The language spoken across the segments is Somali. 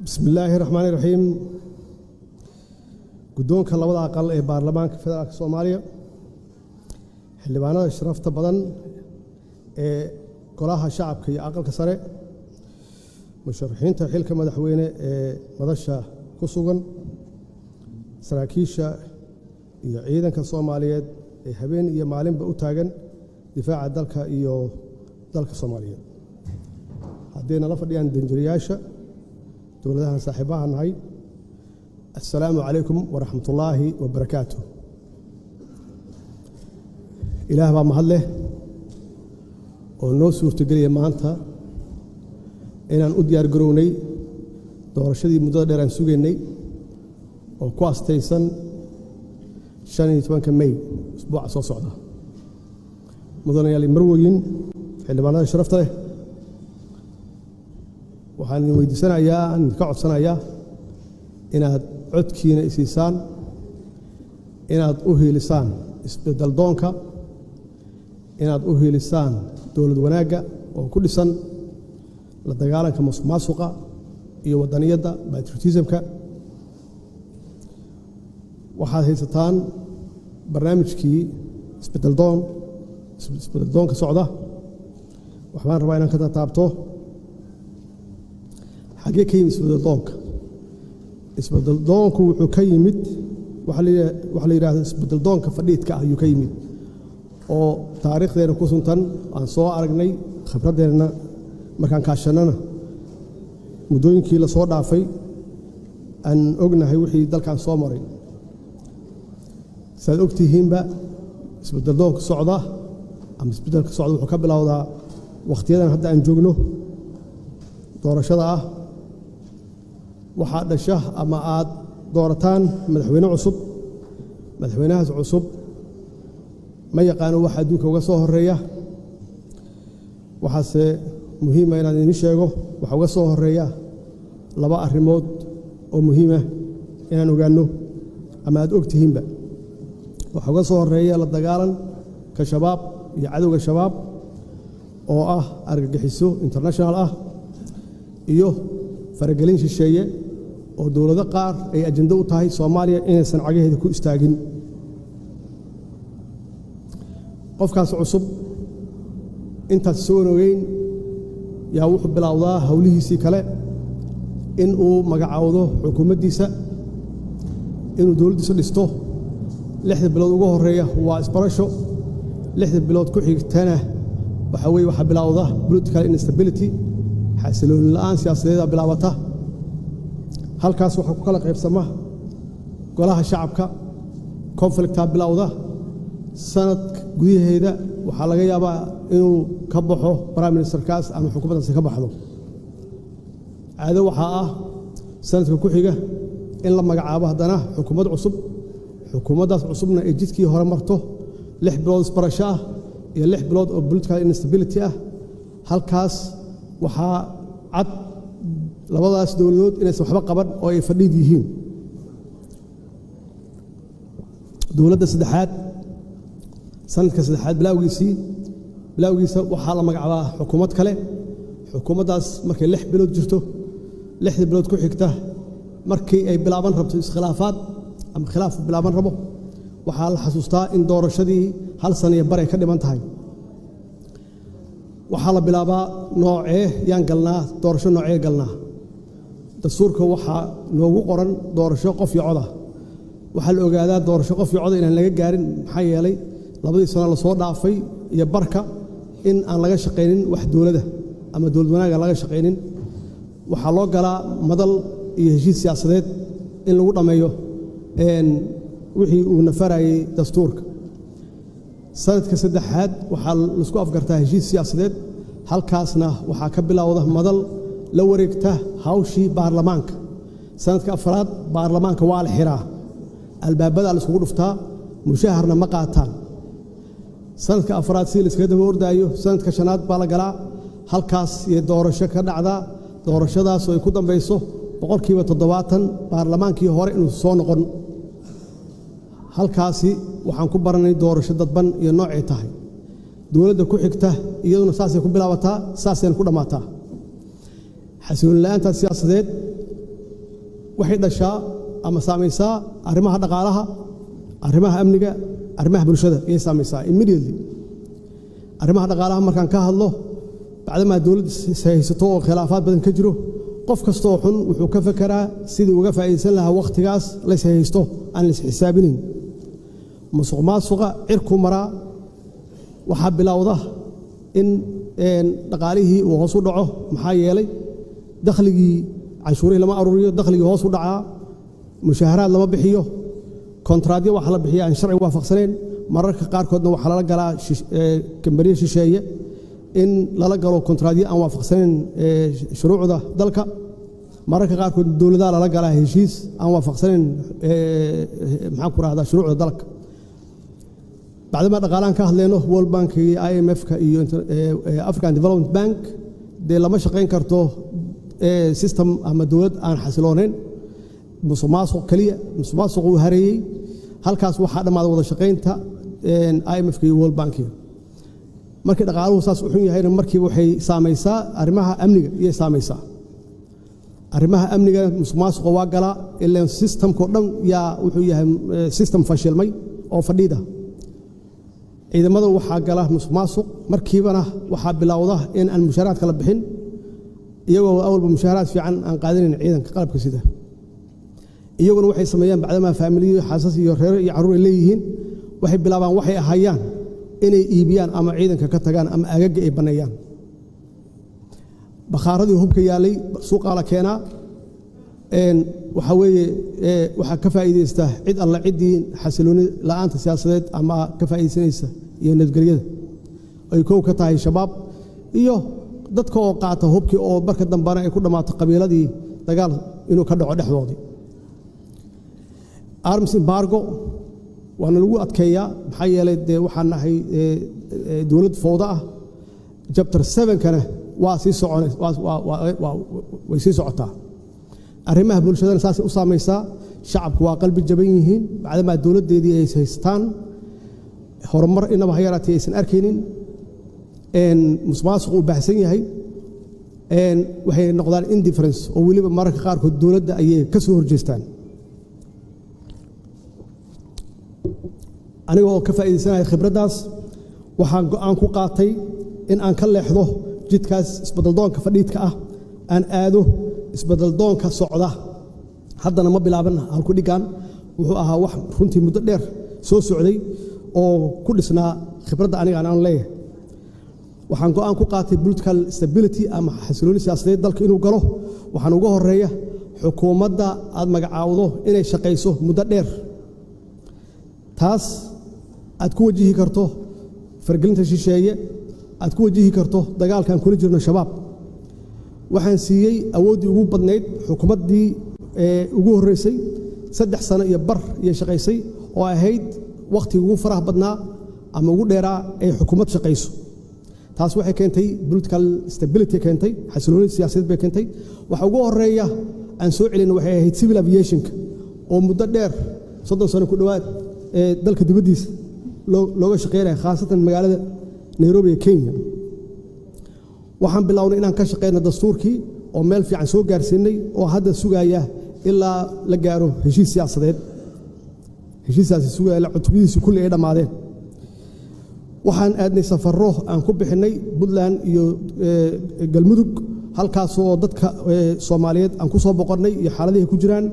بسم الله الرحمن الرحيم قدونك لبدا أقل ee baarlamaanka federaalka Soomaaliya xildhibaanada sharafta badan ee golaha shacabka iyo aqalka sare musharaxiinta xilka madaxweyne ee madasha ku sugan saraakiisha iyo ciidanka Soomaaliyeed ee habeen iyo maalinba u taagan difaaca dalka iyo dalka Soomaaliyeed haddii la fadhiyaan danjirayaasha dowladaha saaxiibaha nahay السلام عليكم ورحمة الله وبركاته إله بقى محله ونوسور تجري معنتها إن أوديار جروني دور شديد مدة عن سجني وقاس تيسن شان يتوان كمي أسبوع صعدة مدن يالي مروين اللي بعنا شرفته وحن ويد سنة يا نكعد سنة يا إن عدكينا إسيسان إن أوهي لسان إسبدال دونكا إن أوهي لسان دولة وناقة وكل سن لدقالا كمسوقة إيو ودانية دا بايتروتيزمكا وحاد هيستان برنامج كي إسبدال دونكا صعدة وحبان رباينا كتا تابتو حاجة كيم إسبدال دونكا isbedel doonku wuxuu ka yimid waxa la yiraahdo isbedel doonka fadhiidka ayuu ka yimid oo taariikhdeena ku suntan aan soo aragnay khibradeena markaan kaashanana mudooyinkii la soo dhaafay aan ognahay wixii dalkan soo maray saad ogtihiinba isbedel doonka socda ama isbedelka socda wuxuu ka bilowdaa waqtiyadan hadda aan joogno doorashada ah waxaa dhasha ama aad doorataan madaxweyne cusub madaxweynahaas cusub ma yaqaan waxa adduunka uga soo horeeya waxaase muhiim ah inaan idin sheego waxa uga soo horeeya laba arrimood oo muhiim ah inaan ogaano ama aad ogtihiinba waxa uga soo horeeya la dagaalan ka shabaab iyo cadowga shabaab oo ah argagixiso international ah iyo faragelin shisheeye oo dawlado qaar ay ajenda u tahay Soomaaliya inaysan cagaheeda ku istaagin qofkaas cusub intaas soo nogeyn yaa wuxuu bilowdaa hawlihiisii kale in uu magacaawdo xukuumaddiisa inuu dawladdiisa dhisto 6 bilood ugu horeeya waa isbarasho 6 bilood ku xigtana waxa bilowda political instability xasilooni la'aan siyaasadeed bilaabata halkaas waxa ku kala qaybsama golaha shacabka conflicta bilowda sanad gudaheeda waxa laga yaabaa inuu ka baxo prime minister kaas ama xukuumadda ka baxdo caado waxa ah sanadka ku xiga in la magacaabo hadana xukuumad cusub xukuumaddaas cusubna ay jidkii hore marto 6 bilood isbarasho ah iyo 6 bilood oo political instability ah halkaas waxaa cad labadaas dawladood inaysan waxba qaban oo ay fadhiid yihiin dawladda saddexaad sanadka saddexaad bilowgiisa waxaa la magacaabaa xukuumad kale xukuumaddaas markay 6 bilood jirto 6 bilood ku xigta markii ay bilaaban rabto iskhilaafaad ama khilaaf bilaaban rabo waxaa la xasuustaa in doorashadii hal sano iyo bar ay ka dhiman tahay waxaa la bilaabaa noocee yaan galnaa doorasho noocee galnaa dastuurka waxaa noogu qoran doorasho qof iyo cod ah waxaa la ogaadaa doorasho qof iyo cod inaan laga gaarin maxaa yeelay labadii sano la soo dhaafay iyo barka in aan laga shaqaynin wax dawladda ama dawlad wanaag laga shaqaynin waxaa loo galaa madal iyo heshiis siyaasadeed in lagu dhameeyo wixii uu nafarayay dastuurka sanadka saddexaad waxaa la isku afgartaa heshiis siyaasadeed halkaasna waxaa ka bilowda madal la wareegta hawshii baarlamaanka sanadka afraad baarlamaanka waa la xiraa albaabada la isku dhuftaa mushaharna ma qaataan sanadka afraad si la iska daba ordaayo sanadka shanaad baa la galaa halkaas iyo doorasho ka dhacda doorashadaas oo ay ku dambayso 70% baarlamaankii hore inuu soo noqon halkaasi waxaan ku baranay doorasho dadban iyo noocay tahay dawladda ku xigta iyaduna saasay ku bilaabataa saasay ku dhamaataa xasilooni la'aanta siyaasadeed waxay dhashaa ama saamaysaa arrimaha dhaqaalaha arrimaha amniga arrimaha bulshada ay saamaysaa immediately arrimaha dhaqaalaha markaan ka hadlo bacdama dawladda haysato oo khilaafaad badan ka jiro qof kasta oo xun wuxuu ka fekeraa sidii uga faa'iideysan lahaa waqtigaas la haysto aan la xisaabinin musuqmaasuqa cirku maraa waxa bilowda in dhaqaalihii uu hoos u dhaco maxaa yeelay dakhligii canshuurihii lama ururiyo dakhligii hoos u dhacaa mushaharaad lama bixiyo kontraadyo waxa la bixiyaa aan sharci waafaqsaneen mararka qaarkoodna waxa lala galaa kambaniyo shisheeye in lala galo kontraadyo aan waafaqsaneen shuruucda dalka mararka qaarkood dawladaha lala galaa heshiis aan waafaqsaneen maxaan ku raahdaa shuruucda dalka bacdama dhaqaalaan ka hadlayno World Bank iyo IMF-ka iyo African Development Bank dee lama shaqayn karto system ama dawlad aan xasiloonayn musuqmaasuq kaliya musuqmaasuq uu hareeyay halkaas waxaa dhammaada wada shaqaynta IMF-ka iyo World Bank markii dhaqaaluhu saas u xun yahayna markiiba waxay saamaysaa arrimaha amniga iyo saamaysaa arrimaha amniga musuqmaasuqa waa galaa ilaa systemko dhan yaa wuxuu yahay system fashilmay oo fadhiida ciidamada waxaa gala musuqmaasuq markiibana waxaa bilowda in aan mushaharaad kala bixin iyagoo awalba mushaharaad fiican aan qaadanayn ciidanka qalabka sida iyaguna waxay sameeyaan bacdama faamiliyo xaasas iyo reer iyo caruur leeyihiin waxay bilaabaan waxay ahayaan inay iibiyaan ama ciidanka ka tagaan ama agaga ay baneeyaan bakhaaradii hubka yaalay suuqa la keenaa waxa weeye waxa ka faa'iideysta cid alla cidii xasilooni la'aanta siyaasadeed ama ka faa'iideysanaysa iyo nabadgelyada ay koow ka tahay shabaab iyo dadka oo qaata hubkii oo barka dambana ay ku dhamaato qabiiladii dagaal inuu ka dhaco dhexdoodii arms embargo waana lagu adkeeyaa maxaa yeelay dee waxaan nahay dawlad fowda ah chapter 7-kana waa sii socotaa arrimaha bulshadana saas u saamaysaa shacabku waa qalbi jaban yihiin bacdama dawladdeedii ay haystaan horumar inaba hayaraatay aysan arkaynin musuqmaasuq uu baahsan yahay waxay noqdaan indifference oo weliba mararka qaarkood dawladda ayay ka soo horjeestaan anigoo ka faa'iideysanaya khibraddaas waxaan go'aan ku qaatay in aan ka leexdo jidkaas isbeddeldoonka fadhiidka ah aan aado isbeddeldoonka socda haddana ma bilaaban halku dhigaan wuxuu ahaa wax runtii muddo dheer soo socday oo ku dhisnaa khibradda aniga aan leeyahay waxaan go'aan ku qaatay political stability ama xasilooni siyaasadeed dalka inuu galo waxaan uga horeeya xukuumadda aad magacaawdo inay shaqayso muddo dheer taas aad ku wajihi karto fargelinta shisheeye aad ku wajihi karto dagaalkan kula jirno shabaab waxaan siiyey awooddii ugu badnayd xukuumaddii ugu horreysay 3 sano iyo bar iyo shaqaysay oo ahayd waqtigii ugu faraha badnaa ama ugu dheeraa ay xukuumad shaqayso taas waxay keentay political stability keentay xasilooni siyaasadeed bay keentay waxa ugu horeeya aan soo celin waxay ahayd civil aviation oo muddo dheer 30 sano ku dhawaad dalka dibadiisa looga shaqeynaya khaasatan magaalada Nairobi ee Kenya waxaan bilownay inaan ka shaqeyno dastuurkii oo meel fiican soo gaarsiinay oo hadda sugaya ilaa la gaaro heshiis siyaasadeed heshiisaasi sugaya la cutubadiisa kulli ay dhamaadeen waxaan aadnay safarro aan ku bixinay Puntland iyo Galmudug halkaas oo dadka Soomaaliyeed aan ku soo boqornay iyo xaaladaha ku jiraan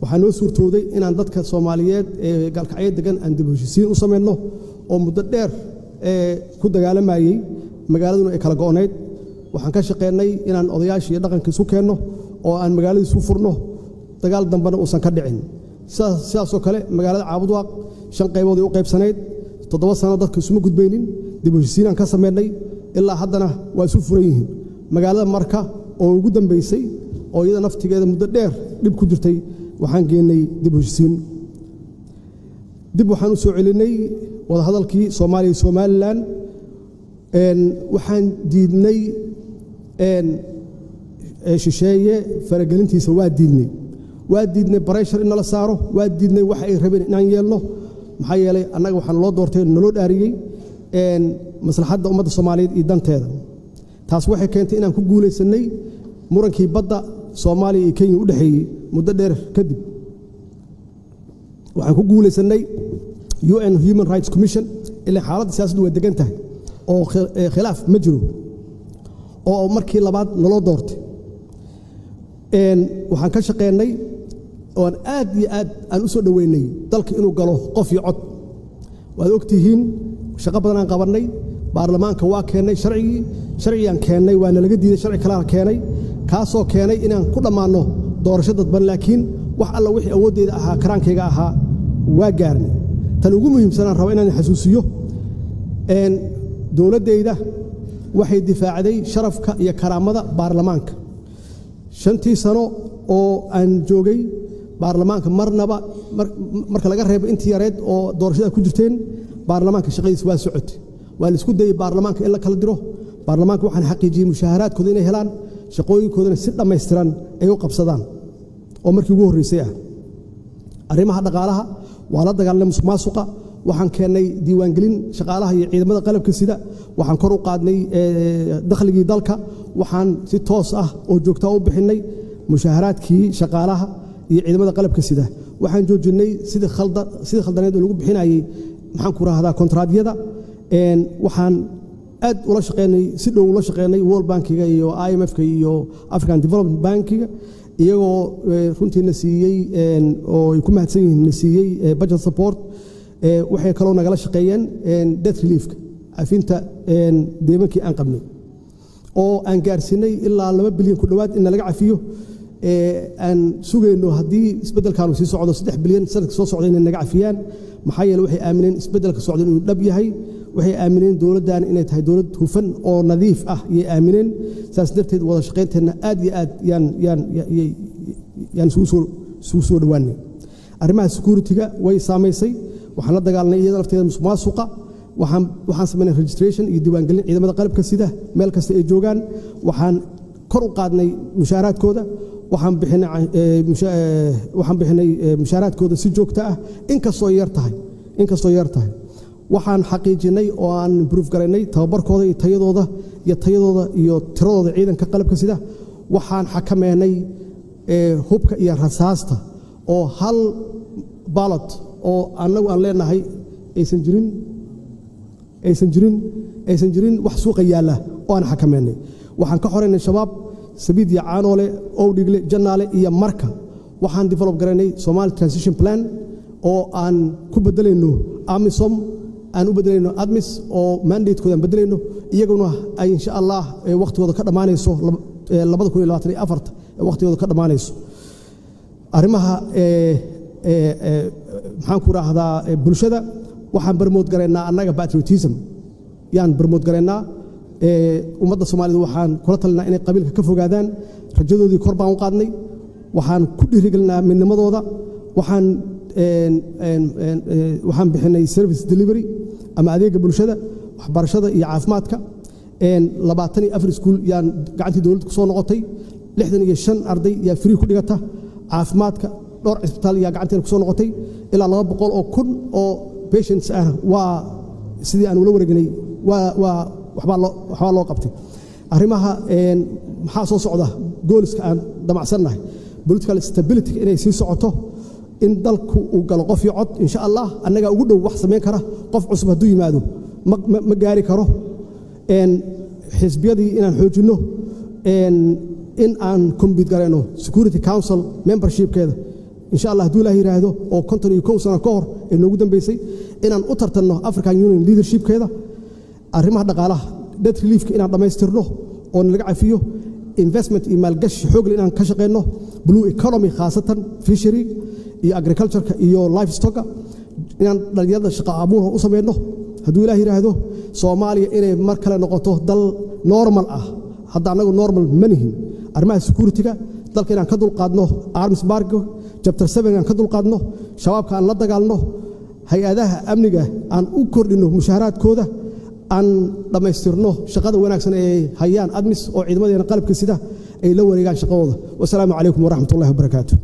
waxaan noo suurtooday inaan dadka Soomaaliyeed ee galkacyo degan aan dib u heshiisiin u sameeyno oo muddo dheer ku dagaalamayay magaaladuna ay kala go'oneyd waxaan ka shaqeynay inaan odayaasha iyo dhaqanka isu keenno oo aan magaalada isu furno dagaal dambana uusan ka dhicin sidaas oo kale magaalada Caabudwaaq 5 qaybood ay u qaybsaneyd 7 sano dadka isuma gudbaynin dib u heshiisiin aan ka sameynay ilaa haddana waa isu furan yihiin magaalada Marka oo ugu dambeysay oo iyada naftigeeda muddo dheer dib ku jirtay waxaan geenay dib u heshiisiin dib waxaan u soo celinay wada hadalkii Soomaaliya iyo Somaliland waxaan diidnay shisheeye faragelintiisa waa diidnay pressure in la saaro waa diidnay wax ay rabeen inaan yeelno maxaa yeelay annaga waxaan loo doortay naloo dhaariyay maslaxadda ummadda Soomaaliyeed iyo danteeda taas waxay keentay inaan ku guuleysanay murankii badda Soomaaliya iyo Kenya u dhaxeeyay muddo dheer kadib waxaan ku guuleysanay UN Human Rights Commission ilaa xaaladda siyaasaddu way degan tahay oo khilaaf ma jiro oo markii labaad naloo doortay waxaan ka shaqeynay oo aad iyo aad aan u soo dhaweynay dalka inuu galo qof iyo cod waad ogtihiin shaqo badan aan qabanay baarlamaanka waa keenay sharciyan keenay waana laga diiday sharci kale keenay kaasoo keenay inaan ku dhamaano doorasho dadban laakiin wax alla wixii awoodeeda ahaa karaankayga ahaa waa gaarnay tan ugu muhiimsan aan rabo inaan xasuusiyo dowladdeeda waxay difaacday sharafka iyo karaamada baarlamaanka 5 sano oo aan joogay baarlamaanka marnaba marka laga reebo intii yareed oo doorashada ku jirteen baarlamaanka shaqadiisa waa socotay waa la isku dayay baarlamaanka in la kala diro baarlamaanka waxaan xaqiijiyay mushaharaadkooda inay helaan shaqooyinkoodana si dhammaystiran ay u qabsadaan oo markii ugu horreysay arrimaha dhaqaalaha waa la dagaalanay musuqmaasuqa waxaan keenay diiwaangelin shaqaalaha iyo ciidamada qalabka sida waxaan kor u qaadnay dakhligii dalka waxaan si toos ah oo joogto u bixinay mushaharaadkii shaqaalaha iyo ciidamada qalabka sida waxaan joojinay sidii khaldaneed oo lagu bixinayay maxaan ku raahdaa kontraadyada waxaan aad ula shaqeynay si dhow ula shaqeynay World Bankiga iyo IMF-ka iyo African Development Bankiga iyagoo runtiina siiyay oo ay ku mahadsan yihiin siiyay budget support waxay kaloo nagala shaqeeyeen debt relief-ka afinta deemankii aan qabnay oo aan gaarsinay ilaa 2 bilyan ku dhawaad in laga cafiyo aan sugayno haddii isbeddelkaanu sii socdo 3 bilyan sanadka soo socda inay naga cafiyaan maxaa yeelay waxay aamineen isbeddelka socdo inuu dhab yahay waxay aamineen dowladdan inay tahay dowlad hufan oo nadiif ah iyo aamineen saas darteed wada shaqeynteena aad iyo aad yaan soo dhawaanay arrimaha security-ga way saameysay waxaan la dagaalanay iyada lafteeda musuqmaasuqa waxaan sameynay registration iyo diiwaangelin ciidamada qalabka sida meel kasta ay joogaan waxaan kor u qaadnay mushaharaadkooda waxaan bixinay mushaharaadkooda si joogto ah inkastoo yar tahay waxaan xaqiijinay oo aan improve garaynay tababarkooda iyo tayadooda iyo tiradooda ciidanka qalabka sida waxaan xakameynay hubka iyo rasaasta oo hal ballot oo annagu aan leenahay aysan jirin wax suuqa yaalla oo aan xakameynay waxaan ka xoreynay shabaab sabiid iyo caanoole owdhigle jannaale iyo marka waxaan develop garaynay Somali Transition Plan oo aan ku bedelayno AMISOM aan u bedelayno ADMIS oo mandate-kooda aan bedelayno iyaguna ay insha Allah waqtigooda ka dhamaanayso 2024 waqtigooda ka dhamaanayso arrimaha maxaan ku raahdaa bulshada waxaan barmood garaynaa annaga patriotism yaan barmood garaynaa ummadda Soomaaliyeed waxaan kula talinaa inay qabiilka ka fogaadaan rajadoodii kor baan u qaadnay waxaan ku dhiirigelinaa midnimadooda waxaan bixinay service delivery ama adeega bulshada waxbarashada iyo caafimaadka 24 iskuul yaan gacantii dowladda ku soo noqotay 65 arday yaa free ku dhigata caafimaadka dhowr isbitaal yaa gacanteena ku soo noqotay ilaa 200 oo kun oo patients ah waa sidii aan ula wareegnay waxbaa loo qabtay arrimaha maxaa soo socda gooliska aan damacsannahay political stability inay sii socoto in dalku uu galo qof iyo cod insha Allah annaga ugu dhow wax sameyn kara qof cusub hadduu yimaado ma gaari karo xisbiyadii inaan xoojinno in aan compete garayno Security Council membership-keeda insha Allah hadduu Ilaahay yiraahdo oo 51 sano ka hor ee noogu dambeysay inaan u tartanno African Union leadership-keeda arrimaha dhaqaalaha debt relief-ka inaan dhammaystirno oo laga cafiyo investment iyo maalgashi xoog leh inaan ka shaqeyno blue economy khaasatan fishery iyo agriculture-ka iyo livestock inaan dhalinyarada shaqo abuur u sameeyno hadduu Ilaahay yiraahdo Soomaaliya inay mar kale noqoto dal normal ah hadda anagu normal manihin arrimaha security-ga dalka inaan ka dulqaadno arms embargo chapter 7 aan ka dulqaadno shabaabka aan la dagaalno hay-adaha amniga aan u kordhino mushaharaadkooda aan dhammaystirno shaqada wanaagsan ee hayaan ADMIS oo ciidamadeena qalabka sida ay la wareegaan shaqadooda wassalaamu calaykum waraxmatullaahi wabarakaatuh